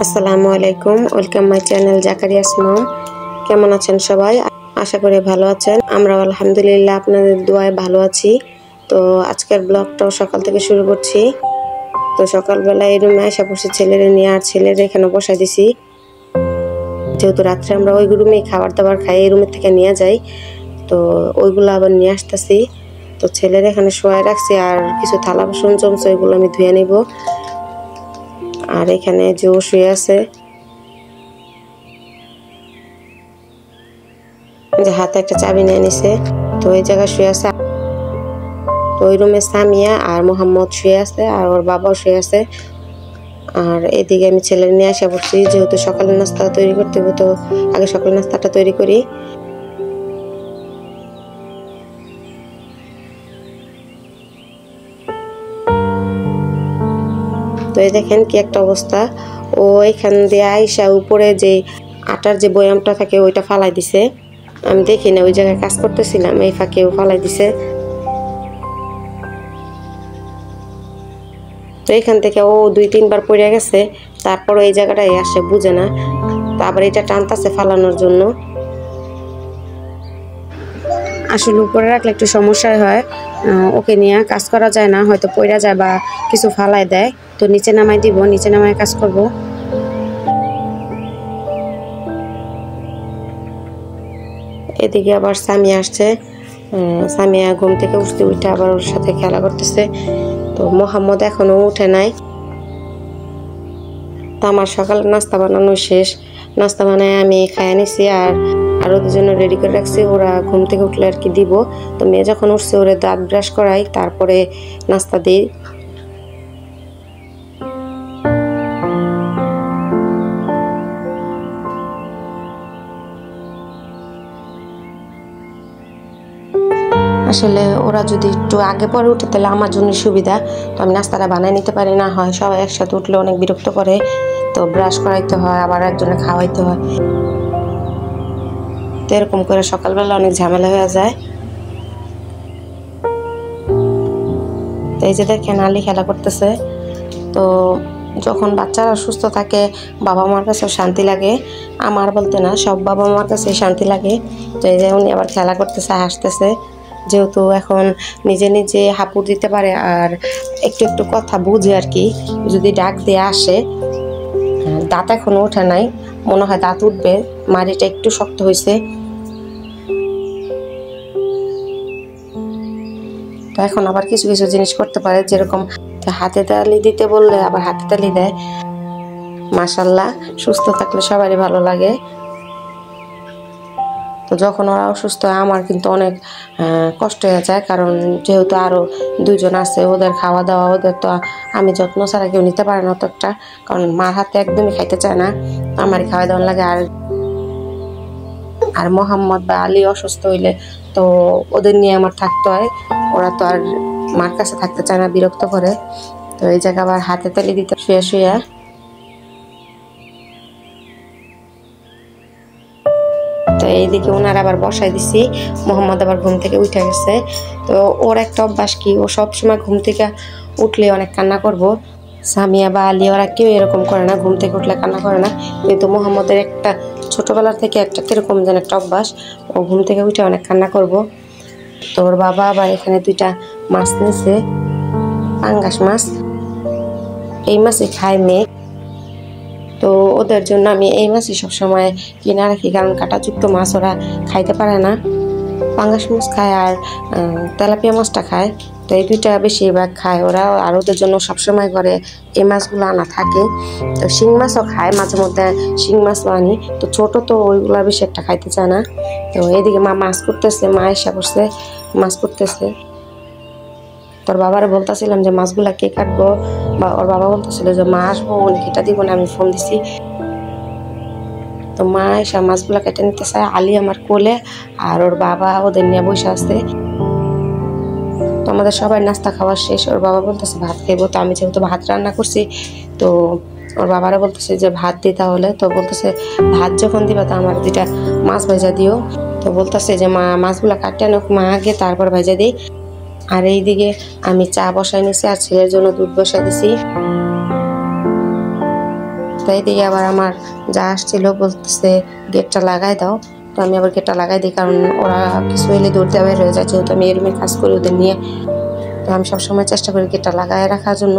আসসালামু আলাইকুম, welcome my channel জাকারিয়াস মম। কেমন আছেন সবাই? আশা করি ভালো আছেন। আমরা আলহামদুলিল্লাহ আপনাদের দোয়ায় ভালো আছি। তো আজকের ব্লগটাও সকাল থেকে শুরু করছি। তো সকালবেলা এই রুমে এসে বসে ছেলেরে নিয়ে আর ছেলের এখানে বসাই দিছি, যেহেতু রাত্রে আমরা ওই রুমেই খাবার দাবার খাই, এই রুমের থেকে নিয়ে যাই। তো ওইগুলো আবার নিয়ে আসতেছি। তো ছেলের এখানে শোয়াই রাখছি, আর কিছু থালা বাসন জমছে ওইগুলো আমি ধুয়ে নিব। আর এখানে যে ও শুয়ে আছে, যে হাতে একটা চাবি নিয়ে নিছে, তো ওই জায়গায় শুয়ে আছে। তো ওই রুমে সামিয়া আর মোহাম্মদ শুয়ে আছে, আর ওর বাবাও শুয়ে আছে। আর এদিকে আমি ছেলের নিয়ে আসা পড়ছি, যেহেতু সকালের নাস্তা তৈরি করতে হবে, তো আগে সকালের নাস্তাটা তৈরি করি। তো এই দেখেন কি একটা অবস্থা। ও এখান দিয়ে আইসা উপরে যে আটার যে বয়ামটা থাকে ওইটা ফালাই দিছে। আমি দেখি না, ওই জায়গায় কাজ করতেছিলাম, এই ফাঁকে ও ফালাই দিছে। তো এখান থেকে ও 2-3 বার পড়ে গেছে, তারপরও এই জায়গাটায় আসে, বুঝে না। তো আবার এটা টানতাছে ফালানোর জন্য। আসলে উপরে রাখলে একটু সমস্যা হয়, ওকে নিয়ে কাজ করা যায় না, হয়তো পড়ে যায় বা কিছু ফালাই দেয়। তো নিচে নামাই দিব, নিচে নামায় কাজ করব। এদিকে আবার সামিয়া আসছে। সামিয়া ঘুম থেকে উঠে আবার ওর সাথে খেলা করতেছে। তো মোহাম্মদ এখনো উঠে নাই। তো আমার সকালে নাস্তা বানানো শেষ। নাস্তা বানায় আমি খাইয়ে নিছি, আর ওদের জন্য রেডি করে রাখছি। ওরা ঘুম থেকে উঠলে আর কি দিব। তো মেয়ে যখন উঠছে ওরে দাঁত ব্রাশ করাই, তারপরে নাস্তা দিই। আসলে ওরা যদি একটু আগে পরে উঠে তাহলে আমার জন্য সুবিধা। তো আমি নাস্তাটা বানিয়ে নিতে পারি, না হয় সবাই একসাথে উঠলে অনেক বিরক্ত করে। তো ব্রাশ করাইতে হয়, আবার একজনে খাওয়াইতে হয়। তো এরকম করে সকালবেলা অনেক ঝামেলা হয়ে যায়। তো এই যে দেখেন আলী খেলা করতেছে। তো যখন বাচ্চারা সুস্থ থাকে বাবা মার কাছে শান্তি লাগে। আমার বলতে না, সব বাবা মার কাছে শান্তি লাগে। তো এই যে উনি আবার খেলা করতেছে, হাসতেছে, যেহেতু এখন নিজে নিজে হাঁপুড় দিতে পারে আর একটু একটু কথা বুঝে আর কি। যদি ডাক দিয়ে আসে, দাঁত এখনো ওঠে নাই, মনে হয় দাঁত উঠবে, মাড়িটা একটু শক্ত হয়েছে। তো এখন আবার কিছু কিছু জিনিস করতে পারে, যেরকম হাতে তালি দিতে বললে আবার হাতে তালি দেয়। মাশাআল্লাহ, সুস্থ থাকলে সবারই ভালো লাগে। তো যখন ওরা অসুস্থ হয় আমার কিন্তু অনেক কষ্ট হয়ে যায়, কারণ যেহেতু আরও 2জন আছে, ওদের খাওয়া দাওয়া, ওদের তো আমি যত্ন ছাড়া কেউ নিতে পারে না অতটা, কারণ মার হাতে একদমই খাইতে চায় না, আমারই খাওয়া দাওয়া লাগে। আর মোহাম্মদ বা আলী অসুস্থ হইলে তো ওদের নিয়ে আমার থাকতে হয়। ওরা তো আর মার কাছে থাকতে চায় না, বিরক্ত করে। তো এই জায়গা আবার হাতে তালি দিতে শুয়ে শুয়ে। তো এইদিকে ওনার আবার বসাই দিছি। মোহাম্মদ আবার ঘুম থেকে উঠে গেছে। তো ওর একটা অভ্যাস কি, ও সবসময় ঘুম থেকে উঠলে অনেক কান্না করব। সামিয়া বা আলী ওরা কেউ এরকম করে না, ঘুম থেকে উঠলে কান্না করে না। কিন্তু মোহাম্মদের একটা ছোটবেলার থেকে একটা কিরকম যেন একটা অভ্যাস, ও ঘুম থেকে উঠে অনেক কান্না করব। তো ওর বাবা আবার এখানে 2টা মাছ নিয়েছে, পাঙ্গাস মাছ। এই মাছই খায় মেয়ে। তো ওদের জন্য আমি এই মাছই সবসময় কিনে রাখি, কারণ কাঁটাযুক্ত মাছ ওরা খাইতে পারে না। পাঙ্গাস মাছ খায় আর তেলাপিয়া মাছটা খায়। তো এই 2টা বেশিরভাগ খায় ওরা, আর ওদের জন্য সবসময় করে এই মাছগুলো আনা থাকে। তো শিং মাছও খায়, মাঝে মধ্যে শিং মাছও আনি। তো ছোট তো ওইগুলো বেশি একটা খাইতে চায় না। তো এদিকে মা মাছ করতেছে, মা এসে করছে মাছ করতেছে। তোর বাবারে বলতেছিলাম যে মাছগুলা কে কাটবো, বা ওর বাবা বলতেছিল যে মা আসবো, উনি কেটে দিব না, আমি ফোন দিছি। তো মা এসে মাছগুলা কেটে নিতে চায়, আলী আমার কোলে আর ওর বাবা ওদের নিয়ে বসে আছে। তো আমাদের সবাই নাস্তা খাওয়া শেষ, ওর বাবা বলতেছে ভাত খাইবো। তো আমি যেহেতু ভাত রান্না করছি, তো ওর বাবারা বলতেছে যে ভাত দিই তাহলে। তো বলতেছে ভাত যখন দিবা তো আমার 2টা মাছ ভাজা দিও। তো বলতেছে যে মা মাছগুলা কাটতে আনুক মা আগে, তারপর ভাজা দিই। আর এইদিকে আমি চা বসাই নিছি, আর ছেলের জন্য দুধ বসাই দিছি। তাই দিকে আবার আমার যা আসছিল বলতেছে গেটটা লাগাই দাও। তো আমি আবার গেটটা লাগাই দিই, কারণ ওরা কিছু এলে দৌড় দেওয়া বের হয়ে যায়, যেহেতু আমি এরুমে কাজ করি ওদের নিয়ে। তো আমি সবসময় চেষ্টা করি গেটটা লাগাই রাখার জন্য।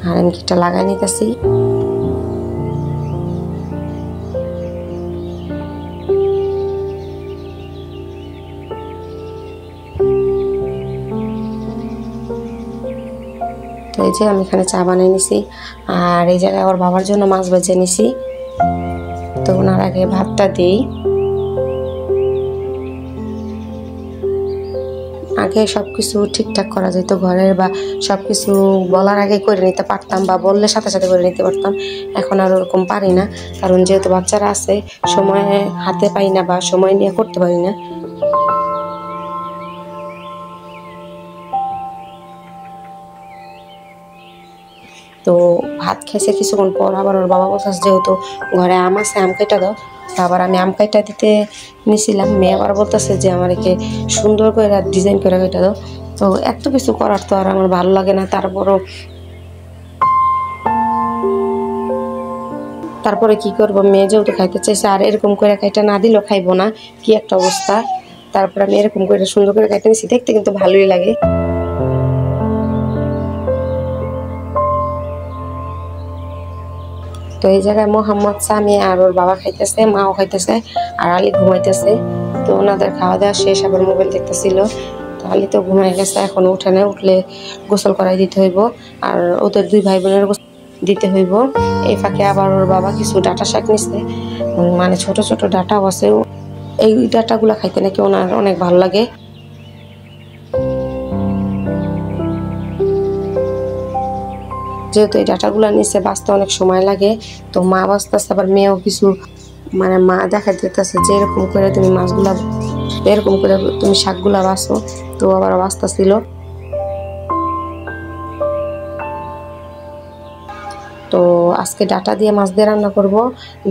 আর আমি গেটটা লাগাই নিতেছি। তো এই যে আমি এখানে চা বানিয়ে নিছি, আর এই জায়গায় ওর বাবার জন্য মাছ ভেজে নিছি। তো ওনার আগে ভাতটা দিই। আগে সবকিছু ঠিকঠাক করা যেত ঘরের, বা সবকিছু বলার আগে করে নিতে পারতাম, বা বললে সাথে সাথে করে নিতে পারতাম। এখন আর ওরকম পারি না, কারণ যেহেতু বাচ্চারা আছে, সময় হাতে পাই না বা সময় নিয়ে করতে পারি না। তো ভাত খেয়েছে কিছুক্ষণ পর আবার ওর বাবা বলছে যেহেতু ঘরে আম আছে আম কাইটা দাও। আবার আমি আম কাইটা দিতে নিয়েছিলাম, মেয়ে আবার বলতেছে যে আমার একে সুন্দর করে ডিজাইন করে কাইটা দাও। তো এত কিছু করার তো আর আমার ভালো লাগে না। তারপরে কি করব, মেয়ে যেহেতু খাইতে চাইছে, আর এরকম করে কাইটা না দিলেও খাইবো না, কি একটা অবস্থা। তারপরে আমি এরকম করে সুন্দর করে কাইটা নিয়েছি, দেখতে কিন্তু ভালোই লাগে। তো এই জায়গায় মোহাম্মদ, সামি আর ওর বাবা খাইতেছে, মাও খাইতেছে, আর আলী ঘুমাইতেছে। তো ওনাদের খাওয়া দাওয়া শেষ, আবার মোবাইল দেখতেছিল। তো আলী তো ঘুমাই গেছে, এখন উঠে না, উঠলে গোসল করাই দিতে হইব, আর ওদের দুই ভাই বোনের গোসল দিতে হইব। এই ফাঁকে আবার ওর বাবা কিছু ডাটা শাক নিচ্ছে, মানে ছোট ছোট ডাটাও আছে। এই ডাটাগুলো খাইতে নাকি ওনার অনেক ভালো লাগে। যেহেতু এই ডাটাগুলো নিচে বাঁচতে অনেক সময় লাগে, তো মা বাঁচতেছে, আবার মেয়েও কিছু, মানে মা দেখা দিতেছে যে এরকম করে তুমি মাছগুলা, এরকম করে তুমি শাকগুলা বাঁচো। তো আবার বাঁচতেছিল। তো আজকে ডাটা দিয়ে মাছ দিয়ে রান্না করব,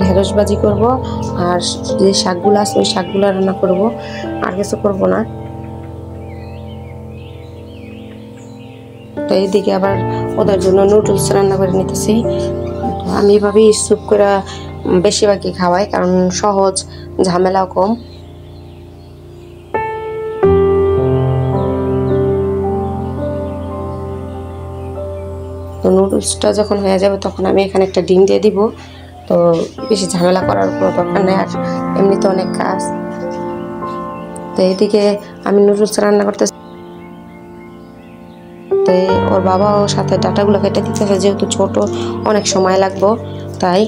ঢেঁড়স ভাজি করব, আর যে শাকগুলো আছে ওই শাকগুলো রান্না করব, আর কিছু করব না। তো এইদিকে আবার ওদের জন্য নুডলস রান্না করে নিতেছি। আমি এভাবেই স্যুপ করে বেশিরভাগই খাওয়াই, কারণ সহজ, ঝামেলাও কম। তো নুডলসটা যখন হয়ে যাবে তখন আমি এখানে একটা ডিম দিয়ে দিব। তো বেশি ঝামেলা করার কোনো দরকার নেই, আর এমনিতে অনেক কাজ। তো এইদিকে আমি নুডলস রান্না করতেছি। তো ওর বাবা ওর সাথে ডাটাগুলো কেটে দিতেছে, যেহেতু ছোট অনেক সময় লাগবে তাই।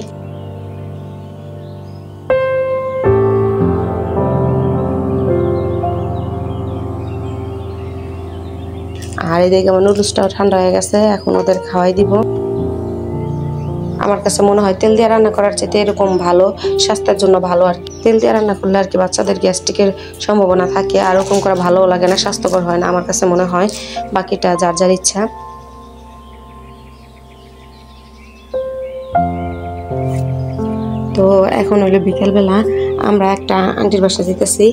আর এদিকে আমার নুডলসটাও ঠান্ডা হয়ে গেছে, এখন ওদের খাওয়াই দিব। আমার কাছে মনে হয় তেল দিয়ে রান্না করার চাইতে এরকম ভালো, স্বাস্থ্যের জন্য ভালো। আর তেল দিয়ে রান্না করলে আর কি বাচ্চাদের গ্যাস্ট্রিকের সম্ভাবনা থাকে, আর ওরকম করে ভালোও লাগে না, স্বাস্থ্যকর হয় না আমার কাছে মনে হয়। বাকিটা যার যার ইচ্ছা। তো এখন হইলো বিকেলবেলা, আমরা একটা আন্টির বাসায় যেতেছি।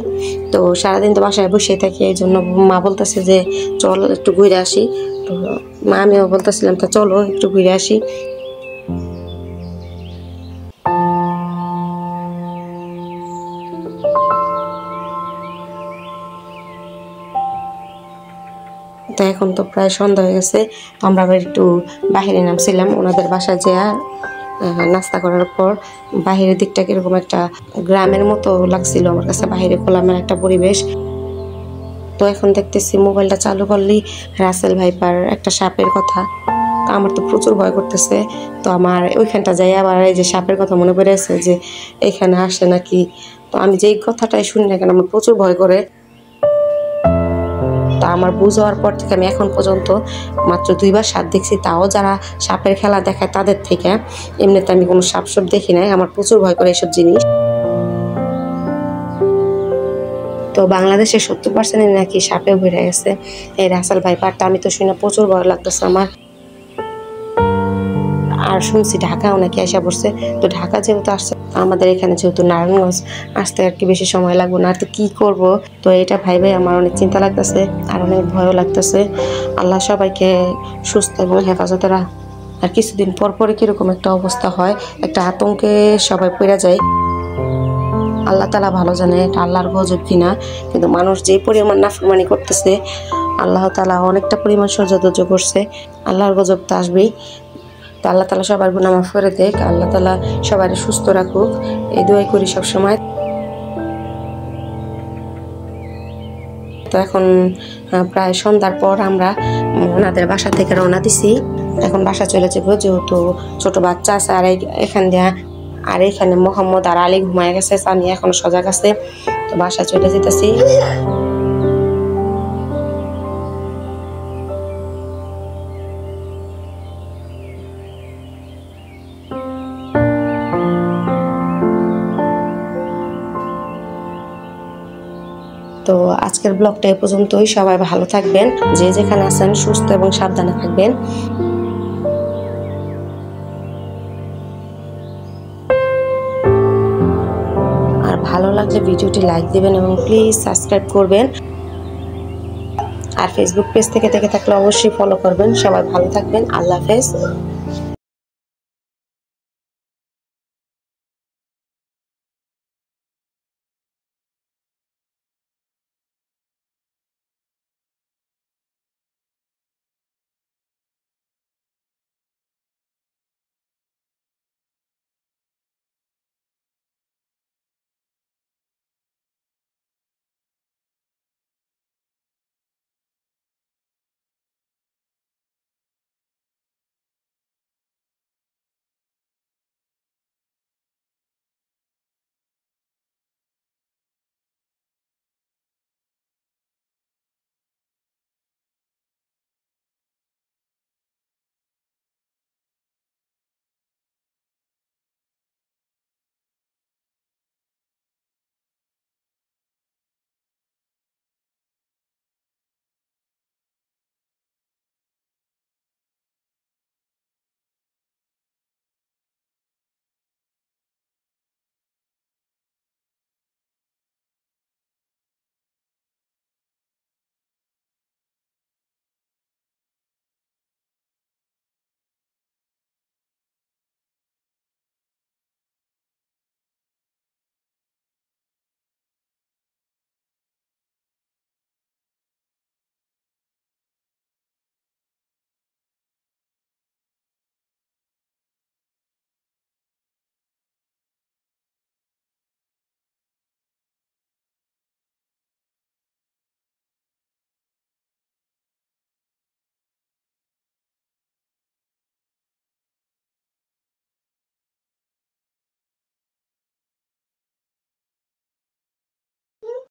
তো সারাদিন তো বাসায় বসে থাকি, এই জন্য মা বলতেছে যে চল একটু ঘুরে আসি। তো মা আমিও বলতেছিলাম তা চলো একটু ঘুরে আসি। তো এখন তো প্রায় সন্ধ্যা হয়ে গেছে, তো আমরা আবার একটু বাহিরে নামছিলাম ওনাদের বাসায় যেয়ে। নাস্তা করার পর বাহিরের দিকটা কিরকম একটা গ্রামের মতো লাগছিল আমার কাছে, বাহিরে খোলামের একটা পরিবেশ। তো এখন দেখতেছি মোবাইলটা চালু করলেই রাসেল ভাইপার একটা সাপের কথা। তো আমার তো প্রচুর ভয় করতেছে। তো আমার ওইখানটা যাই আবার এই যে সাপের কথা মনে পড়ে আছে যে এখানে আসে নাকি। তো আমি যেই কথাটাই শুনি না কেন আমার প্রচুর ভয় করে। তা আমার বুঝ হওয়ার পর থেকে আমি এখন পর্যন্ত মাত্র 2বার সাপ দেখছি, তাও যারা সাপের খেলা দেখায় তাদের থেকে। এমনিতে আমি কোনো সাপ দেখি নাই, আমার প্রচুর ভয় করে এসব জিনিস। তো বাংলাদেশে 70% নাকি সাপে বেড়ে গেছে এই রাসেল ভাইপারটা। আমি তো শুনে প্রচুর ভয় লাগতেছে আমার। আর শুনছি ঢাকাও নাকি আসা পড়ছে। তো ঢাকা যেহেতু আসছে, আমাদের এখানে যেহেতু নারায়ণগঞ্জ আসতে আর কি বেশি সময় লাগবে না। তো কি করব, তো এটা ভাই আমার অনেক চিন্তা লাগতেছে আর অনেক ভয়ও লাগতেছে। আল্লাহ সবাইকে সুস্থ এবং হেফাজতে রাখ। আর কিছুদিন পর পরে কিরকম একটা অবস্থা হয়, একটা আতঙ্কে সবাই পড়ে যায়। আল্লাহ তাআলা ভালো জানে এটা আল্লাহর গজব কিনা, কিন্তু মানুষ যে পরিমাণ নাফরমানি করতেছে, আল্লাহ তাআলা অনেকটা পরিমাণ সহ্য করছে। আল্লাহর গজব তো আসবেই। তো আল্লাহ তাআলা সবার গুনাহ মাফ করে দেখ, আল্লাহ তাআলা সবাই সুস্থ রাখুক, এই দোয়াই করি সবসময়। তো এখন প্রায় সন্ধ্যার পর আমরা ওনাদের বাসা থেকে রওনা দিছি। এখন বাসা চলে যাবো, যেহেতু ছোট বাচ্চা আছে। আর এখানে মোহাম্মদ আর আলী ঘুমায় গেছে, সানিয়া এখন সজাগ আছে। তো বাসা চলে যেতেছি। তো আজকের ব্লগটা এই পর্যন্তই। সবাই ভালো থাকবেন, যে যেখানে আছেন সুস্থ এবং সাবধানে থাকবেন। আর ভালো লাগলে ভিডিওটি লাইক দিবেন এবং প্লিজ সাবস্ক্রাইব করবেন। আর ফেসবুক পেজ থেকে থাকলে অবশ্যই ফলো করবেন। সবাই ভালো থাকবেন। আল্লাহ হাফেজ।